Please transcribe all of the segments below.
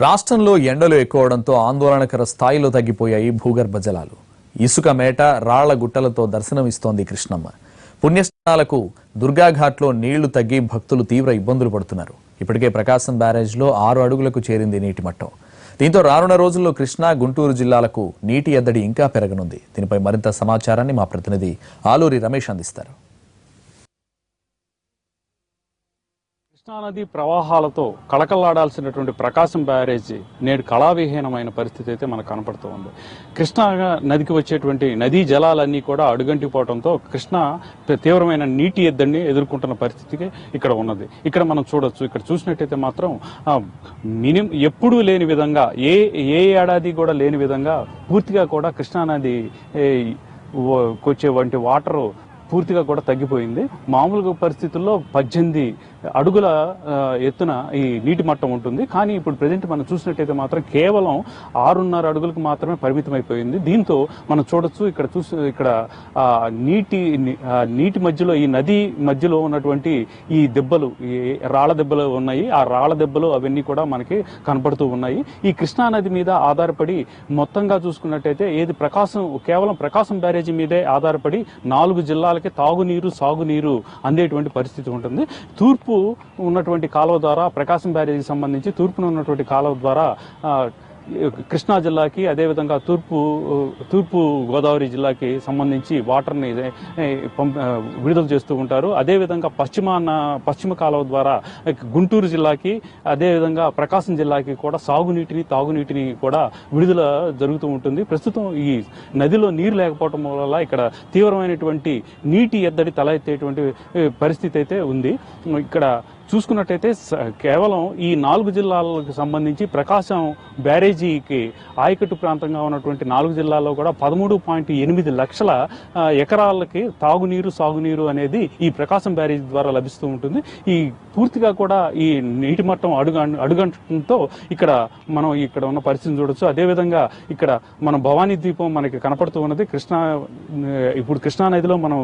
రాష్ట్రంలో ఎండలు ఎక్కువడంతో ఆందోళనకర స్థాయిలో తగ్గిపోయాయి భూగర్భ జలాలు. ఇసుక మేట రాళ్ల గుట్టలతో దర్శనమిస్తోంది కృష్ణమ్మ. పుణ్యస్నానాలకు దుర్గాఘాట్లో నీళ్లు తగ్గి భక్తులు తీవ్ర ఇబ్బందులు పడుతున్నారు. ఇప్పటికే ప్రకాశం బ్యారేజ్లో 6 అడుగులకు చేరింది నీటి మట్టం. దీంతో రానున్న రోజుల్లో కృష్ణా, గుంటూరు జిల్లాలకు నీటి ఎద్దడి ఇంకా పెరగనుంది. దీనిపై మరింత సమాచారాన్ని మా ప్రతినిధి ఆలూరి రమేష్ అందిస్తారు. కృష్ణానది ప్రవాహాలతో కళకళలాడాల్సినటువంటి ప్రకాశం బ్యారేజీ నేడు కళావిహీనమైన పరిస్థితి అయితే మనకు కనపడుతూ ఉంది. కృష్ణా నదికి వచ్చేటువంటి నదీ జలాలన్నీ కూడా అడుగంటిపోవడంతో కృష్ణా తీవ్రమైన నీటి ఎద్దడిని ఎదుర్కొంటున్న పరిస్థితికి ఇక్కడ ఉన్నది. ఇక్కడ మనం చూడొచ్చు. ఇక్కడ చూసినట్టయితే మాత్రం ఎప్పుడూ లేని విధంగా ఏ ఏడాది కూడా లేని విధంగా పూర్తిగా కూడా కృష్ణానది వచ్చే వంటి వాటరు పూర్తిగా కూడా తగ్గిపోయింది. మామూలుగా పరిస్థితుల్లో 18 అడుగుల ఎత్తున ఈ నీటి మట్టం ఉంటుంది. కానీ ఇప్పుడు ప్రజెంట్ మనం చూసినట్టయితే మాత్రం కేవలం 6.5 అడుగులకు మాత్రమే పరిమితం అయిపోయింది. దీంతో మనం చూడొచ్చు. ఇక్కడ నీటి మధ్యలో, ఈ నది మధ్యలో ఉన్నటువంటి ఈ దెబ్బలు, ఈ రాళ్ల దెబ్బలు ఉన్నాయి. ఆ రాళ్ల దెబ్బలు అవన్నీ కూడా మనకి కనపడుతూ ఉన్నాయి. ఈ కృష్ణా నది మీద ఆధారపడి మొత్తంగా చూసుకున్నట్టయితే కేవలం ప్రకాశం బ్యారేజీ మీదే ఆధారపడి 4 జిల్లాలకి తాగునీరు, సాగునీరు అందేటువంటి పరిస్థితి ఉంటుంది. తూర్పు ఉన్నటువంటి కాలువ ద్వారా, ప్రకాశం బ్యారేజీకి సంబంధించి తూర్పున ఉన్నటువంటి కాలువ ద్వారా కృష్ణా జిల్లాకి, అదేవిధంగా తూర్పు గోదావరి జిల్లాకి సంబంధించి వాటర్ని విడుదల చేస్తూ ఉంటారు. అదేవిధంగా పశ్చిమ కాలువ ద్వారా గుంటూరు జిల్లాకి, అదేవిధంగా ప్రకాశం జిల్లాకి కూడా సాగునీటిని, తాగునీటిని కూడా విడుదల జరుగుతూ ఉంటుంది. ప్రస్తుతం ఈ నదిలో నీరు లేకపోవడం వల్ల ఇక్కడ తీవ్రమైనటువంటి నీటి ఎద్దడి తల ఎత్తేటువంటి పరిస్థితి అయితే ఉంది. ఇక్కడ చూసుకున్నట్టయితే కేవలం ఈ 4 జిల్లాలకు సంబంధించి ప్రకాశం బ్యారేజీకి ఆయకట్టు ప్రాంతంగా ఉన్నటువంటి 4 జిల్లాల్లో కూడా 13.8 లక్షల ఎకరాలకి తాగునీరు, సాగునీరు అనేది ఈ ప్రకాశం బ్యారేజీ ద్వారా లభిస్తూ ఉంటుంది. ఈ పూర్తిగా కూడా ఈ నీటి మట్టం అడుగంటంతో మనం ఇక్కడ ఉన్న పరిస్థితిని చూడొచ్చు. అదేవిధంగా ఇక్కడ మన భవానీ ద్వీపం మనకి కనపడుతూ ఉన్నది. ఇప్పుడు కృష్ణా నదిలో మనం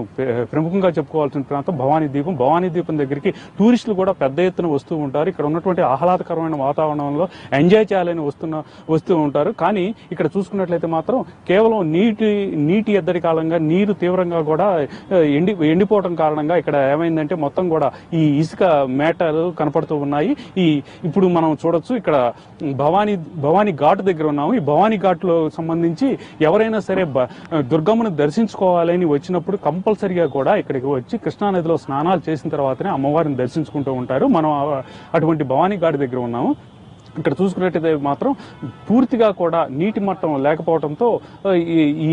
ప్రముఖంగా చెప్పుకోవాల్సిన ప్రాంతం భవానీ ద్వీపం. భవానీ ద్వీపం దగ్గరికి టూరిస్టులు కూడా పెద్ద ఎత్తున వస్తూ ఉంటారు. ఇక్కడ ఉన్నటువంటి ఆహ్లాదకరమైన వాతావరణంలో ఎంజాయ్ చేయాలని వస్తూ ఉంటారు. కానీ ఇక్కడ చూసుకున్నట్లయితే మాత్రం కేవలం నీటి ఎద్దడి కాలంగా నీరు తీవ్రంగా కూడా ఎండిపోవడం కారణంగా ఇక్కడ ఏమైందంటే మొత్తం కూడా ఈ ఇసుక మేటలు కనపడుతూ ఉన్నాయి. ఇప్పుడు మనం చూడొచ్చు. ఇక్కడ భవానీ ఘాట్ దగ్గర ఉన్నాము. ఈ భవానీ ఘాట్లో సంబంధించి ఎవరైనా సరే దుర్గమ్మను దర్శించుకోవాలని వచ్చినప్పుడు కంపల్సరిగా కూడా ఇక్కడికి వచ్చి కృష్ణానదిలో స్నానాలు చేసిన తర్వాతనే అమ్మవారిని దర్శించుకుంటూ ఉంటారు. మనం అటువంటి భవానీ ఘాట్ దగ్గర ఉన్నాము. ఇక్కడ చూసుకున్నట్టయితే మాత్రం పూర్తిగా కూడా నీటి మట్టం లేకపోవడంతో ఈ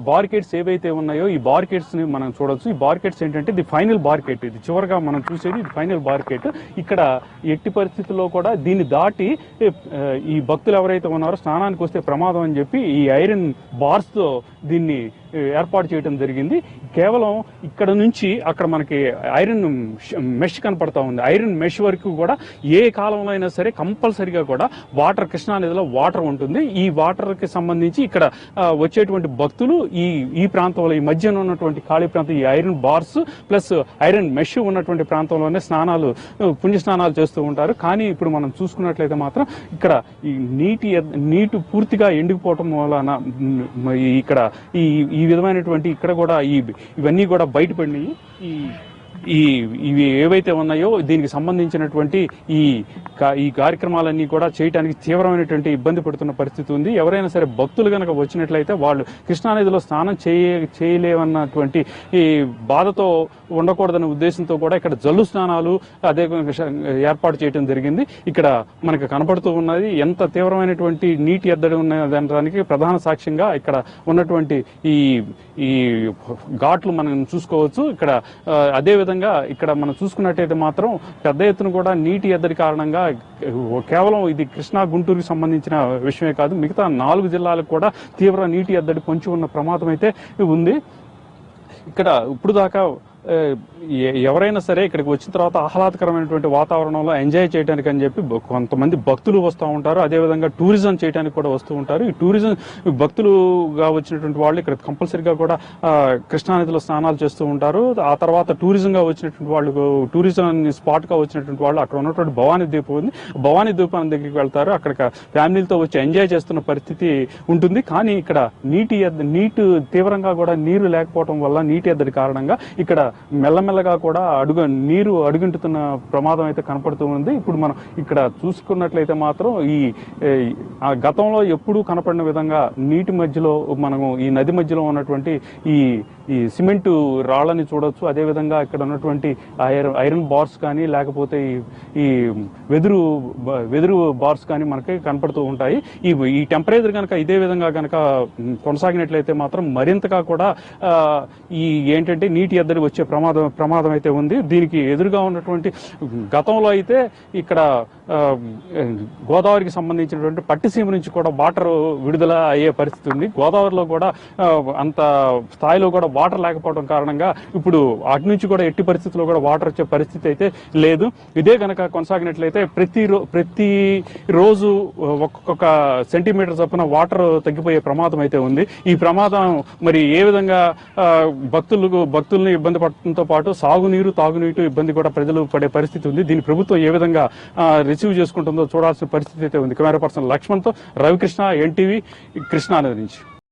బారికేడ్స్ ఏవైతే ఉన్నాయో ఈ బారికేడ్స్ ని మనం చూడొచ్చు. ఈ బారికేడ్స్ ఏంటంటే ఇది ఫైనల్ బారికేడ్. ఇది చివరిగా మనం చూసేది ఇది ఫైనల్ బారికేడ్. ఇక్కడ ఎట్టి పరిస్థితుల్లో కూడా దీన్ని దాటి ఈ భక్తులు ఎవరైతే ఉన్నారో స్నానానికి వస్తే ప్రమాదం అని చెప్పి ఈ ఐరన్ బార్స్ తో దీన్ని ఏర్పాటు చేయడం జరిగింది. కేవలం ఇక్కడ నుంచి అక్కడ మనకి ఐరన్ మెష్ కనపడతా ఉంది. ఐరన్ మెష్ వరకు కూడా ఏ కాలంలో అయినా సరే కంపల్సరిగా కూడా కృష్ణా నదిలో వాటర్ ఉంటుంది. ఈ వాటర్ కి సంబంధించి ఇక్కడ వచ్చేటువంటి భక్తులు ఈ ప్రాంతంలో, ఈ మధ్యన ఉన్నటువంటి ఖాళీ ప్రాంతం, ఈ iron bars plus iron mesh ఉన్నటువంటి ప్రాంతంలోనే పుణ్యస్నానాలు చేస్తూ ఉంటారు. కానీ ఇప్పుడు మనం చూసుకున్నట్లయితే మాత్రం ఇక్కడ ఈ నీటి పూర్తిగా ఎండిపోవటం వలన ఇక్కడ ఈ విధమైనటువంటి ఇక్కడ కూడా ఇవన్నీ కూడా బయటపడినాయి. ఇవి ఏవైతే ఉన్నాయో దీనికి సంబంధించినటువంటి ఈ కార్యక్రమాలన్నీ కూడా చేయడానికి తీవ్రమైనటువంటి ఇబ్బంది పడుతున్న పరిస్థితి ఉంది. ఎవరైనా సరే భక్తులు కనుక వచ్చినట్లయితే వాళ్ళు కృష్ణానదిలో స్నానం చేయలేవన్నటువంటి ఈ బాధతో ఉండకూడదనే ఉద్దేశంతో కూడా ఇక్కడ జల్లు స్నానాలు అదే ఏర్పాటు చేయడం జరిగింది. ఇక్కడ మనకు కనపడుతూ ఉన్నది ఎంత తీవ్రమైనటువంటి నీటి ఎద్దడి ఉన్నదానికి ప్రధాన సాక్ష్యంగా ఇక్కడ ఉన్నటువంటి ఈ ఘాట్లు మనం చూసుకోవచ్చు. ఇక్కడ అదేవిధంగా ఇక్కడ మనం చూసుకున్నట్టయితే మాత్రం పెద్ద ఎత్తున కూడా నీటి ఎద్దడి కారణంగా కేవలం ఇది కృష్ణా, గుంటూరుకి సంబంధించిన విషయమే కాదు, మిగతా 4 జిల్లాలకు కూడా తీవ్ర నీటి ఎద్దడి పొంచి ఉన్న ప్రమాదం అయితే ఉంది. ఇక్కడ ఇప్పుడు దాకా ఎవరైనా సరే ఇక్కడికి వచ్చిన తర్వాత ఆహ్లాదకరమైనటువంటి వాతావరణంలో ఎంజాయ్ చేయడానికి అని చెప్పి కొంతమంది భక్తులు వస్తూ ఉంటారు. అదేవిధంగా టూరిజం చేయడానికి కూడా వస్తూ ఉంటారు. ఈ టూరిజం భక్తులుగా వచ్చినటువంటి వాళ్ళు ఇక్కడ కంపల్సరీగా కూడా కృష్ణానదిలో స్నానాలు చేస్తూ ఉంటారు. ఆ తర్వాత టూరిజంగా వచ్చినటువంటి వాళ్ళు, టూరిజం స్పాట్ గా వచ్చినటువంటి వాళ్ళు అక్కడ ఉన్నటువంటి భవానీ ద్వీపం ఉంది, భవానీ ద్వీపాన్ని దగ్గరికి వెళ్తారు. అక్కడ ఫ్యామిలీలతో వచ్చి ఎంజాయ్ చేస్తున్న పరిస్థితి ఉంటుంది. కానీ ఇక్కడ నీటి తీవ్రంగా కూడా నీరు లేకపోవడం వల్ల, నీటి ఎద్దడి కారణంగా ఇక్కడ మెల్లమెల్లగా కూడా నీరు అడుగంటుతున్న ప్రమాదం అయితే కనపడుతూ ఉంది. ఇప్పుడు మనం ఇక్కడ చూసుకున్నట్లయితే మాత్రం ఈ గతంలో ఎప్పుడూ కనపడిన విధంగా నీటి మధ్యలో మనము ఈ నది మధ్యలో ఉన్నటువంటి ఈ సిమెంటు రాళ్ళని చూడొచ్చు. అదేవిధంగా ఇక్కడ ఉన్నటువంటి ఐరన్ బార్స్ కానీ లేకపోతే ఈ వెదురు బార్స్ కానీ మనకి కనపడుతూ ఉంటాయి. ఈ టెంపరేచర్ కనుక ఇదే విధంగా కనుక కొనసాగినట్లయితే మాత్రం మరింతగా కూడా ఈ ఏంటంటే నీటి ఎద్దడి వచ్చే ప్రమాదం అయితే ఉంది. దీనికి ఎదురుగా ఉన్నటువంటి గతంలో అయితే ఇక్కడ గోదావరికి సంబంధించినటువంటి పట్టిసీమ నుంచి కూడా వాటర్ విడుదల అయ్యే పరిస్థితి ఉంది. గోదావరిలో కూడా అంత స్థాయిలో కూడా వాటర్ లేకపోవడం కారణంగా ఇప్పుడు అటు నుంచి కూడా ఎట్టి పరిస్థితుల్లో కూడా వాటర్ వచ్చే పరిస్థితి అయితే లేదు. ఇదే కనుక కొనసాగినట్లయితే ప్రతి రోజు ఒక్కొక్క సెంటీమీటర్ చొప్పున వాటర్ తగ్గిపోయే ప్రమాదం అయితే ఉంది. ఈ ప్రమాదం మరి ఏ విధంగా భక్తుల్ని ఇబ్బంది పడటంతో పాటు సాగునీరు, తాగునీరు ఇబ్బంది కూడా ప్రజలు పడే పరిస్థితి ఉంది. దీని ప్రభుత్వం ఏ విధంగా రిసీవ్ చేసుకుంటుందో చూడాల్సిన పరిస్థితి అయితే ఉంది. కెమెరా పర్సన్ లక్ష్మణ్తో రవికృష్ణ, ఎన్టీవీ, కృష్ణానది నుంచి.